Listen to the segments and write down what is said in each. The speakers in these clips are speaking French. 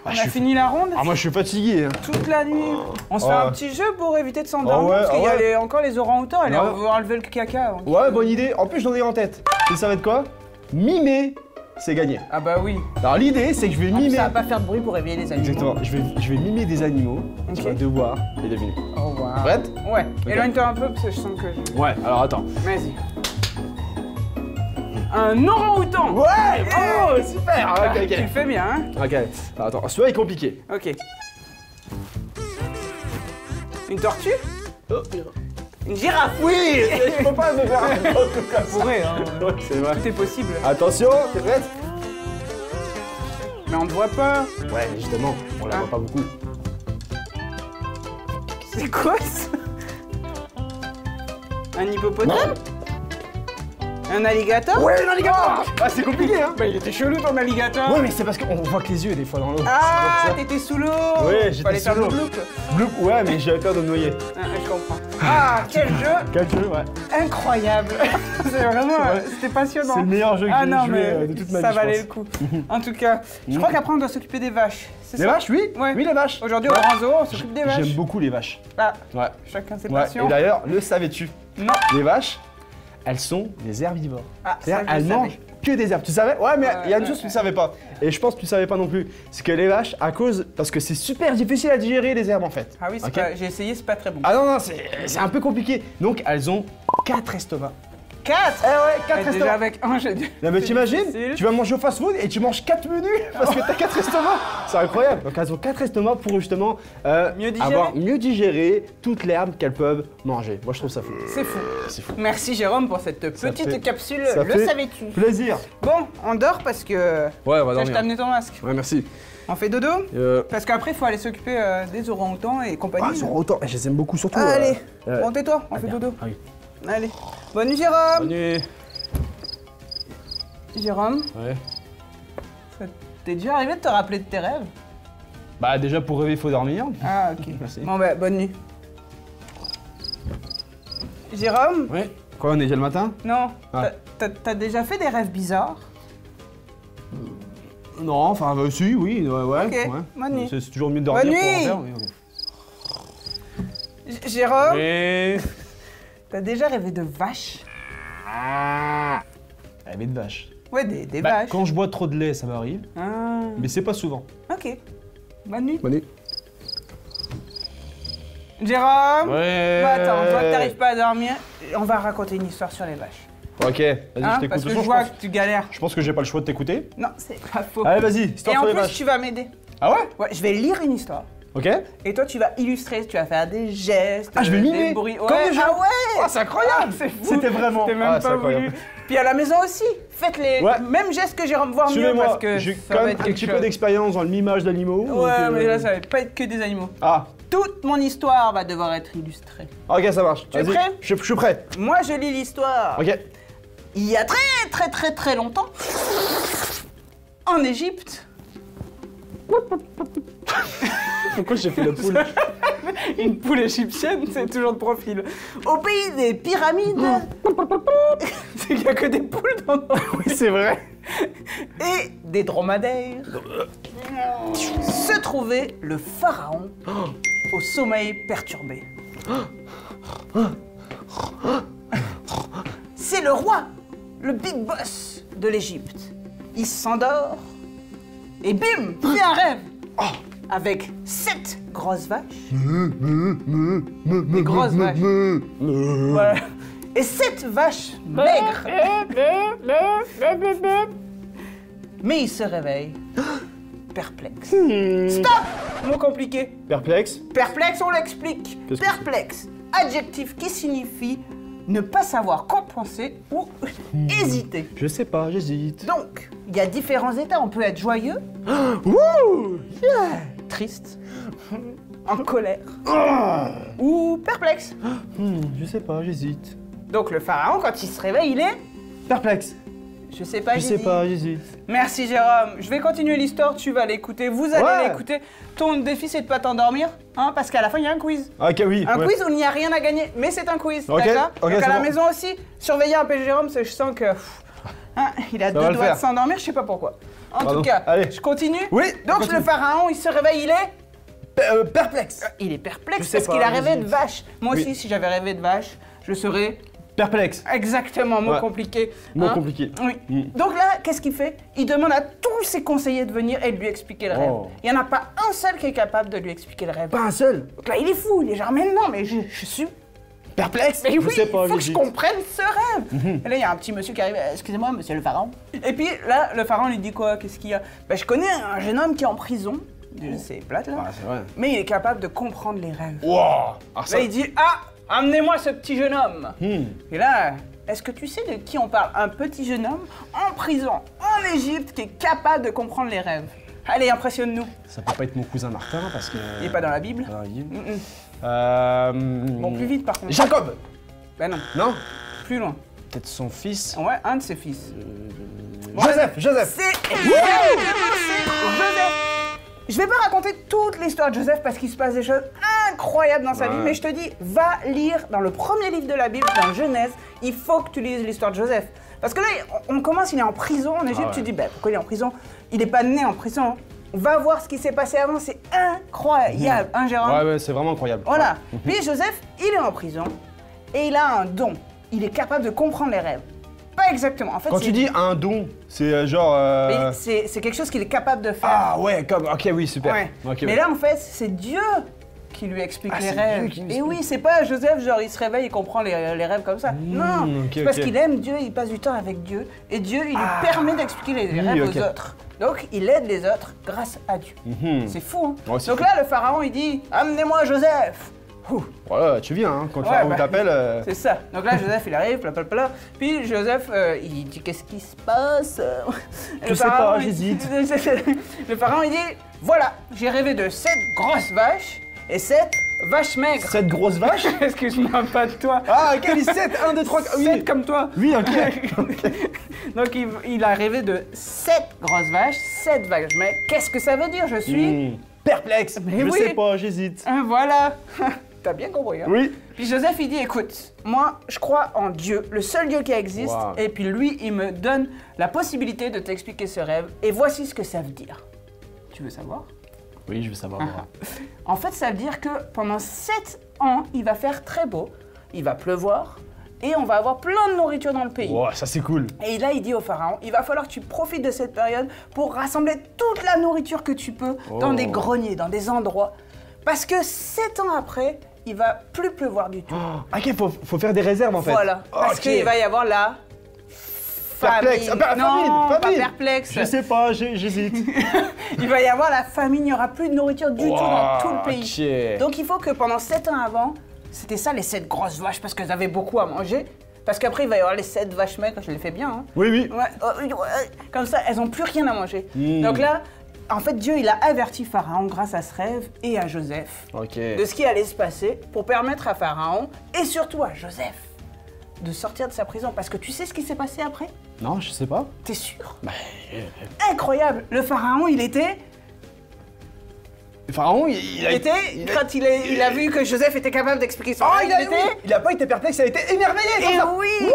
On a fini la ronde. Ah, moi, je suis fatigué. Toute la nuit. On se fait un petit jeu pour éviter de s'endormir. ouais, parce qu'il y a ouais. encore les orang-outans. Allez, on va enlever le caca. Ouais, bonne idée. En plus, j'en ai en tête. Et ça va être quoi? Mimer, c'est gagné. Ah bah oui. Alors, l'idée, c'est que je vais mimer. Ça va pas faire de bruit pour réveiller les animaux. Exactement. Je vais mimer des animaux. Ok. Tu vas devoir les deviner. Oh wow. Prête? Ouais. Ok. Éloigne-toi un peu parce que je sens que... Ouais, alors attends. Vas-y. Un orang-outan. Ouais! Oh, super! Ah, Ok, tu le ok. fais bien, hein? Ok. Alors, attends, celui-là est compliqué. Ok. Une tortue? Une girafe? Oui! Je peux pas me faire un truc comme ça. Pourrait, hein. Ouais, c'est vrai. Tout est possible. Attention, t'es prête? Mais on te voit pas. Ouais, justement, on la voit pas beaucoup. C'est quoi ça? Un hippopotame? Un alligator? Ouais, l'alligator! Ah, c'est compliqué, hein? Bah il était chelou ton alligator. Ouais, mais c'est parce qu'on voit que les yeux des fois dans l'eau. Ah, t'étais sous l'eau. Ouais, j'étais Fallait sous faire le l'eau. bloop. Bleu, ouais, mais j'avais peur de me noyer. Ah, je comprends. Ah, quel jeu Quel jeu, ouais. incroyable. C'est vraiment, Ouais. c'était passionnant. C'est le meilleur jeu que Ah j'ai non, joué mais de toute ma vie, ça je valait pense. le coup. En tout cas, je crois qu'après on doit s'occuper des vaches. C'est Les ça? vaches, oui? Ouais. Oui, les vaches. Aujourd'hui au Grand Zoo, on s'occupe des vaches. J'aime beaucoup les vaches. Ah, Ouais. chacun ses Ouais. passions. Et d'ailleurs, le savais-tu? Non. Les vaches, elles sont des herbivores. Ah, ça, C'est-à-dire, je elles savais. mangent que des herbes. Tu savais? Ouais, mais il y a une Ouais, chose que tu ne savais pas. Et je pense que tu ne savais pas non plus. C'est que les vaches, parce que c'est super difficile à digérer les herbes en fait. Ah oui, c'est Ok. pas- j'ai essayé, c'est pas très bon. Ah non, non, c'est un peu compliqué. Donc elles ont 4 estomacs. 4. Eh ouais, 4 Déjà estomacs. avec un, j'ai dû. Non mais c'est t'imagines, difficile. tu vas manger au fast-food et tu manges 4 menus parce que t'as 4 estomacs. C'est incroyable. Donc elles ont 4 estomacs pour justement Mieux digérer. avoir mieux digéré toute l'herbe qu'elles peuvent manger. Moi je trouve ça fou. C'est fou. C'est fou. Merci Jérôme pour cette Ça petite fait- capsule. ça Le fait savais-tu? Plaisir. Bon, on dort parce que. Ouais, on va Tiens, je dormir. t'ai amené ton masque. Ouais, merci. On fait dodo? Parce qu'après, il faut aller s'occuper des orang-outans et compagnie. Ah, ils sont autant. Je les aime beaucoup surtout. Allez, ouais. bon tais-toi, on fait dodo. Ah oui. Allez. Bonne nuit Jérôme. Bonne nuit. Jérôme, Ouais. ça t'est déjà arrivé de te rappeler de tes rêves? Bah déjà pour rêver, il faut dormir. Ah ok. Merci. Bon bah, bonne nuit. Jérôme? Ouais. Quoi, on est déjà le matin? Non, Ah. t'as déjà fait des rêves bizarres? Non, enfin si, oui, ouais, ouais. Ok, ouais. bonne nuit. C'est toujours mieux de dormir Bonne pour en nuit. faire. Oui, ok. Jérôme, Et... t'as déjà rêvé de vaches? Rêver de vache. Ouais, des Bah, vaches. quand je bois trop de lait, ça m'arrive, Ah, mais c'est pas souvent. ok. Bonne nuit. Bonne nuit. Jérôme? Ouais. Bah attends, toi que t'arrives pas à dormir, on va raconter une histoire sur les vaches. Ok, vas-y, Hein, je parce t'écoute. que De je toute façon, vois que tu galères. je pense que j'ai pas le choix de t'écouter. Non, c'est pas faux. Allez, vas-y, Et histoire en sur les plus, vaches. tu vas m'aider. Ah ouais? Ouais, je vais lire une histoire. Ok. Et toi, tu vas illustrer, tu vas faire des gestes, Ah, je vais des mimer. bruits. Comme Ouais, des gens. ah ouais. Ah, c'est incroyable. C'est fou. C'était vraiment. C'était même Ah, c'est pas incroyable. voulu. Puis à la maison aussi, faites les Ouais. mêmes gestes que Jérôme, voire mieux Suivez-moi, parce que j'ai ça quand va même être un quelque petit chose. peu d'expérience dans le mimage d'animaux. donc, Ouais, mais là, ça va pas être que des animaux. Ah, Toute mon histoire va devoir être illustrée. ok, ça marche. Tu es Vas-y. prêt Je suis prêt. Moi, je lis l'histoire. Ok. Il y a très longtemps, en Égypte, Pourquoi j'ai fait la poule? une poule égyptienne, c'est toujours de profil. Au pays des pyramides, il n'y a que des poules dans le Oui, c'est vrai. et des dromadaires, se trouvait le pharaon au sommeil perturbé. C'est le roi, le big boss de l'Égypte. Il s'endort et bim, il fait un rêve avec 7 grosses vaches. Des grosses vaches. Voilà. Et 7 vaches maigres. Mais il se réveille perplexe. Stop! Mot compliqué. Perplexe. Perplexe, on l'explique. Qu'est-ce que Perplexe, adjectif qui signifie ne pas savoir quoi penser ou hésiter. Je sais pas, j'hésite. Donc, il y a différents états. On peut être joyeux, Wouh! triste, en colère ou perplexe. Je sais pas, j'hésite. Donc le pharaon, quand il se réveille, il est... Perplexe. Je sais pas, Je sais j'hésite. pas, j'hésite. Merci Jérôme. Je vais continuer l'histoire, tu vas l'écouter, vous allez Ouais. l'écouter. Ton défi, c'est de pas t'endormir, hein, parce qu'à la fin, il y a un quiz. Ok, oui. Un ouais. quiz où il n'y a rien à gagner, mais c'est un quiz, Ok, d'accord? ok, Donc à c'est la bon. maison aussi, surveillez un peu Jérôme, parce que je sens que... hein, il a va deux le doigts faire. de s'endormir, je sais pas pourquoi. En Pardon. tout cas, Allez. je continue. Oui, Donc continue. le pharaon, il se réveille, il est Perplexe. Il est perplexe Je sais parce pas, qu'il a rêvé vas-y. de vache. Moi Oui. aussi, si j'avais rêvé de vache, je serais Perplexe. exactement mot Ouais. compliqué. Mot hein. compliqué. Oui. Mm. Donc là, qu'est-ce qu'il fait? Il demande à tous ses conseillers de venir et de lui expliquer le rêve. Oh. Il n'y en a pas un seul qui est capable de lui expliquer le rêve. Pas un seul. Donc là, il est fou. Il est genre, mais non, mais je suis. Perplexe. Mais Je oui, sais pas, il faut que je j'hésite. comprenne ce rêve. Et là, il y a un petit monsieur qui arrive. Excusez-moi, monsieur le pharaon. Et puis là, le pharaon lui dit quoi? Qu'est-ce qu'il y a? Ben, je connais un jeune homme qui est en prison. C'est plate là. Ah, c'est vrai. Mais il est capable de comprendre les rêves. Wow. Alors ça. Là, il dit ah, amenez-moi ce petit jeune homme. Hmm. Et là, est-ce que tu sais de qui on parle? Un petit jeune homme en prison, en Égypte, qui est capable de comprendre les rêves. Allez, impressionne-nous. Ça peut pas être mon cousin Martin parce que. Il est pas dans la Bible. Dans la Bible. Bon, plus vite par contre. Jacob. Ben non, Non. plus loin. Peut-être son fils. Ouais, un de ses fils. Joseph. Joseph. C'est exactement c'est Joseph. Je vais pas raconter toute l'histoire de Joseph parce qu'il se passe des choses incroyables dans sa vie, mais je te dis, va lire dans le premier livre de la Bible, dans Genèse, il faut que tu lises l'histoire de Joseph. Parce que là, on commence, il est en prison en Égypte, ouais. tu dis, ben pourquoi il est en prison? Il n'est pas né en prison. Va voir ce qui s'est passé avant, c'est incroyable, hein Jérôme? Ouais, ouais, c'est vraiment incroyable. Voilà. Puis Joseph, il est en prison et il a un don. Il est capable de comprendre les rêves. Pas exactement. En fait, Quand c'est- tu dis un don, c'est genre. mais c'est quelque chose qu'il est capable de faire. Ah ouais, comme. Ok, oui, super. Ouais. Ok, Mais ouais. là, en fait, c'est Dieu qui lui explique Ah, les c'est rêves. Dieu qui lui Et explique. oui, c'est pas Joseph, genre il se réveille et comprend les rêves comme ça. Non, ok, c'est parce ok. qu'il aime Dieu, il passe du temps avec Dieu. Et Dieu, il lui permet d'expliquer les Oui, rêves ok. aux autres. Donc, il aide les autres grâce à Dieu. Mhm. C'est fou, hein? Ouais, c'est Donc fou. là, le pharaon, il dit, amenez-moi Joseph. Ouh. Voilà, tu viens, hein, quand le Ouais, pharaon bah, t'appelle. C'est ça. Donc là, Joseph, il arrive, pla. Puis Joseph, il dit qu'est-ce qui se passe? Je sais pas, j'hésite. Le pharaon, il dit voilà, j'ai rêvé de 7 grosses vaches et 7 vaches maigres. Cette grosse vache. Excuse-moi, pas de toi. Ah, ok, les 7, 1, 2, 3, 7 comme toi. Oui, ok. Donc il a rêvé de 7 grosses vaches, 7 vaches maigres. Qu'est-ce que ça veut dire? Je suis. Perplexe. Mais Je oui. sais pas, j'hésite. Voilà. T'as bien compris, hein? Oui. Puis Joseph, il dit, écoute, moi, je crois en Dieu, le seul Dieu qui existe, Wow. et puis lui, il me donne la possibilité de t'expliquer ce rêve, et voici ce que ça veut dire. Tu veux savoir? Oui, je veux savoir. moi. En fait, ça veut dire que pendant 7 ans, il va faire très beau, il va pleuvoir, et on va avoir plein de nourriture dans le pays. Wow, ça c'est cool. Et là, il dit au pharaon, il va falloir que tu profites de cette période pour rassembler toute la nourriture que tu peux dans Oh. des greniers, dans des endroits, parce que 7 ans après, il va plus pleuvoir du tout. Oh, ok, faut faire des réserves en fait. Voilà, parce Ok. qu'il va y avoir la Perplexe. famine. Ah, Non, famine, pas famine. perplexe. Je sais pas, j'hésite. Il va y avoir la famine, il n'y aura plus de nourriture du tout dans tout le pays. Ok. Donc il faut que pendant 7 ans avant, c'était ça les 7 grosses vaches, parce qu'elles avaient beaucoup à manger. Parce qu'après, il va y avoir les 7 vaches maigres, je les fais bien. Hein. Oui, oui. Ouais, comme ça, elles n'ont plus rien à manger. Mm. Donc là, en fait, Dieu, il a averti Pharaon grâce à ce rêve et à Joseph Ok. de ce qui allait se passer pour permettre à Pharaon et surtout à Joseph de sortir de sa prison. Parce que tu sais ce qui s'est passé après? Non, je sais pas. T'es sûr? Bah, Incroyable! Le Pharaon, il était... le pharaon, Quand il a vu que Joseph était capable d'expliquer son rêve, il a pas été perplexe, il a été émerveillé comme Et ça. oui! Wow!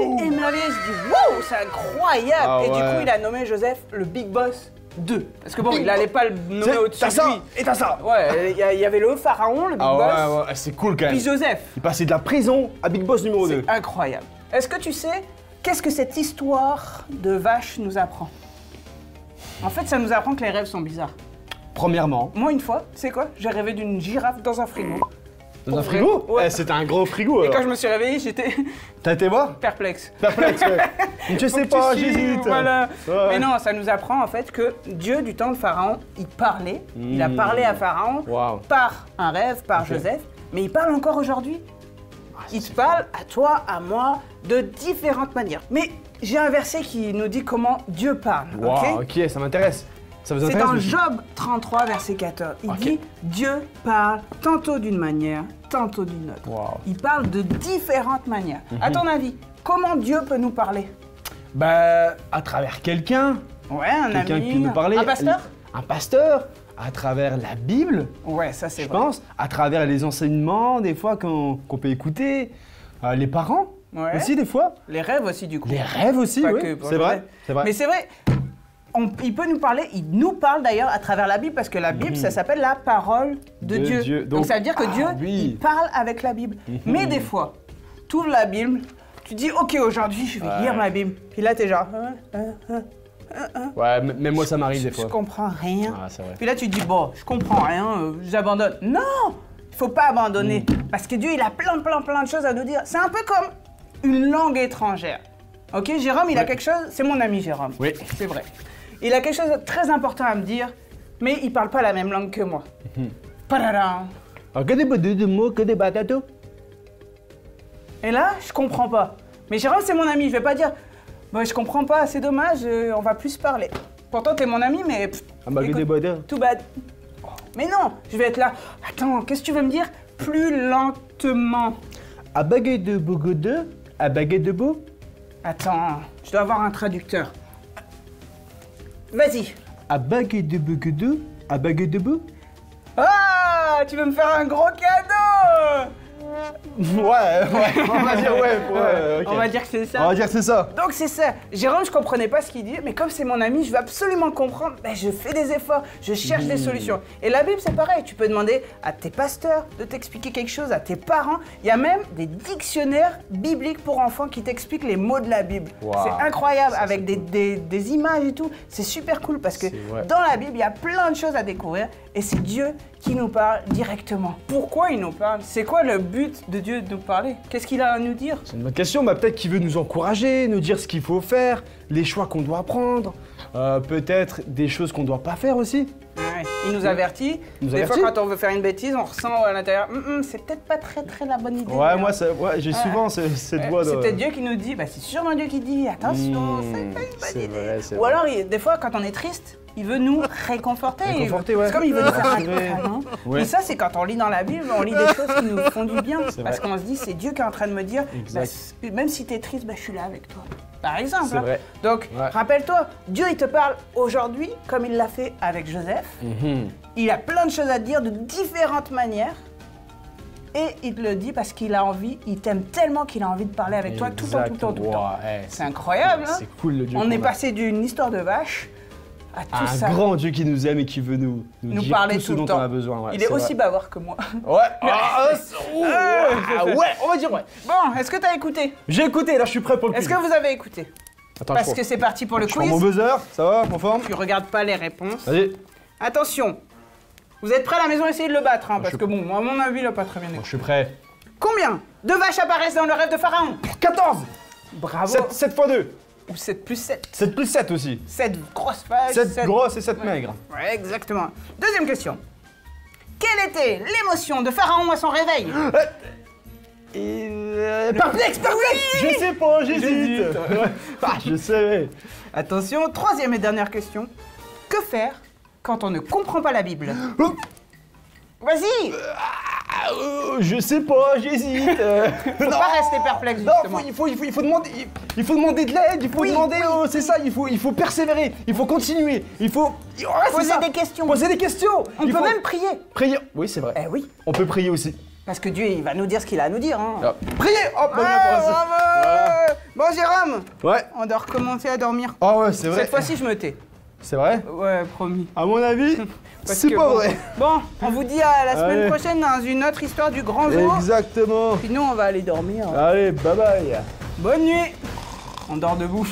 Il était émerveillé, je dis wow, c'est incroyable! Ah Et du ouais. coup, il a nommé Joseph le Big Boss 2. Parce que bon, Big il allait pas le nommer C'est- au-dessus T'as de ça lui. et t'as ça. Ouais, il y avait le Pharaon, le Big Ah Boss, ouais, c'est cool quand même. puis Joseph. Il passait de la prison à Big Boss numéro 2. C'est incroyable. Est-ce que tu sais qu'est-ce que cette histoire de vache nous apprend? En fait, ça nous apprend que les rêves sont bizarres. Premièrement, Moi, une fois, tu sais quoi? J'ai rêvé d'une girafe dans un frigo. dans Pour un vrai. frigo. Ouais. C'était un gros frigo. Et alors. quand je me suis réveillé, j'étais T'as été voir? perplexe. Perplexe, ouais. Je sais Faut que pas, tu suives, j'hésite. Voilà. Ouais. Mais non, ça nous apprend en fait que Dieu, du temps de Pharaon, il parlait. Il a parlé à Pharaon Wow. par un rêve, par Joseph. Mais il parle encore aujourd'hui. Il te parle à toi, à moi, de différentes manières. Mais j'ai un verset qui nous dit comment Dieu parle. Wow, Ok ok, ça m'intéresse. Ça vous C'est intéresse dans aussi? Job 33, verset 14. Il Ok. dit Dieu parle tantôt d'une manière, tantôt d'une autre. Wow. Il parle de différentes manières. À ton avis, comment Dieu peut nous parler? Bah, à travers quelqu'un. Ouais, un Quelqu'un ami, qui peut nous parler. un pasteur? Un pasteur. À travers la Bible, Ouais, ça c'est je vrai. pense. À travers les enseignements, des fois, qu'on peut écouter. Les parents Ouais. aussi, des fois. Les rêves aussi du coup. Les rêves aussi, Pas oui. que pour C'est le vrai. rêve. C'est vrai. Mais c'est vrai, il peut nous parler, il nous parle d'ailleurs à travers la Bible, parce que la Bible, ça s'appelle la parole de Dieu. Donc ça veut dire que Dieu, il parle avec la Bible. Mais des fois, tu ouvres la Bible, tu dis, ok, aujourd'hui, je vais lire ma Bible. Puis là, t'es genre... Ouais, même moi, ça m'arrive des fois. Je comprends rien. Ah, c'est vrai. Puis là, tu dis, bon, je comprends rien, j'abandonne. Non, il faut pas abandonner. Parce que Dieu, il a plein de choses à nous dire. C'est un peu comme une langue étrangère. Ok, Jérôme, il a quelque chose... C'est mon ami, Jérôme. Oui. C'est vrai. Il a quelque chose de très important à me dire, mais il parle pas la même langue que moi. Padadam. Que des mots, que des batatos. Et là, je comprends pas. Mais Jérôme, c'est mon ami, je vais pas dire... Bon, je comprends pas, c'est dommage, on va plus parler. Pourtant, t'es mon ami, mais... écoute, too bad. Mais non, je vais être là. Attends, qu'est-ce que tu veux me dire? Plus lentement. À baguette de bogode, à baguette de beau. Attends, je dois avoir un traducteur. Vas-y. À baguette de bogode, à baguette de beau. Ah, tu veux me faire un gros cadeau? Ouais, on va dire okay. On va dire que c'est ça. On va dire que c'est ça. Donc c'est ça. Jérôme, je comprenais pas ce qu'il dit, mais comme c'est mon ami, je veux absolument comprendre. Ben, je fais des efforts, je cherche des solutions. Et la Bible, c'est pareil. Tu peux demander à tes pasteurs de t'expliquer quelque chose, à tes parents. Il y a même des dictionnaires bibliques pour enfants qui t'expliquent les mots de la Bible. Wow. C'est incroyable, avec des images et tout. C'est super cool parce que dans la Bible, il y a plein de choses à découvrir. Et c'est Dieu qui nous parle directement. Pourquoi il nous parle? C'est quoi le but de Dieu de nous parler? Qu'est-ce qu'il a à nous dire? C'est une bonne question. Bah, peut-être qu'il veut nous encourager, nous dire ce qu'il faut faire, les choix qu'on doit prendre, peut-être des choses qu'on ne doit pas faire aussi. Ouais, il nous avertit. Des fois, quand on veut faire une bêtise, on ressent à l'intérieur, c'est peut-être pas très la bonne idée. Ouais, moi, j'ai souvent cette voix de... C'est peut-être Dieu qui nous dit, bah, c'est sûrement Dieu qui dit, attention, c'est pas une bonne idée. Ou alors, des fois, quand on est triste, il veut nous réconforter. Ouais. C'est comme il veut nous faire un câlin. Ouais. Et ça, c'est quand on lit dans la Bible, on lit des choses qui nous font du bien. Parce qu'on se dit, c'est Dieu qui est en train de me dire, bah, même si t'es triste, bah, je suis là avec toi. Par exemple. C'est vrai. Donc, rappelle-toi, Dieu, il te parle aujourd'hui, comme il l'a fait avec Joseph. Il a plein de choses à te dire de différentes manières. Et il te le dit parce qu'il a envie, il t'aime tellement qu'il a envie de parler avec toi tout le temps. C'est incroyable, hein? C'est cool le Dieu. On est passé d'une histoire de vache à tout ça. Un grand Dieu qui nous aime et qui veut nous dire parler tout ce dont on a besoin. Ouais, il est aussi bavard que moi. Ouais. On va dire ouais. Bon, est-ce que t'as écouté? J'ai écouté, là je suis prêt pour le quiz. Est-ce que vous avez écouté? Attends, parce que c'est parti pour le quiz. Je prends mon buzzer, ça va, en forme? Tu regardes pas les réponses. Vas-y. Attention. Vous êtes prêts à la maison, essayez de le battre, hein, parce que bon, moi, à mon avis, il a pas très bien écouté. Je suis prêt. Combien de vaches apparaissent dans le rêve de Pharaon? 14. Bravo. 7 x 2. Ou 7 plus 7. 7 plus 7 aussi. 7 grosses vaches. 7 grosses et 7 maigres. Ouais, exactement. Deuxième question. Quelle était l'émotion de Pharaon à son réveil? Perplexe. Je sais pas, j'hésite. Je sais. Attention, troisième et dernière question. Que faire quand on ne comprend pas la Bible? Vas-y. Je sais pas, j'hésite. Faut pas rester perplexe, justement. Non, il faut demander de l'aide, il faut demander, c'est ça, il faut persévérer, il faut continuer, il faut... Poser des questions. Poser des questions. On peut même prier. Prier, oui c'est vrai. Eh oui. On peut prier aussi. Parce que Dieu, il va nous dire ce qu'il a à nous dire. Hein. Prier. Hop, bonne réponse. Bravo. Bon, Jérôme. Ouais. On doit recommencer à dormir. Ah ouais, c'est vrai. Cette fois-ci, je me tais. C'est vrai? Ouais, promis. À mon avis, c'est pas vrai. Bon, on vous dit à la semaine prochaine dans une autre histoire du grand zoo. Exactement. Puis nous, on va aller dormir. Allez, bye bye. Bonne nuit. On dort debout.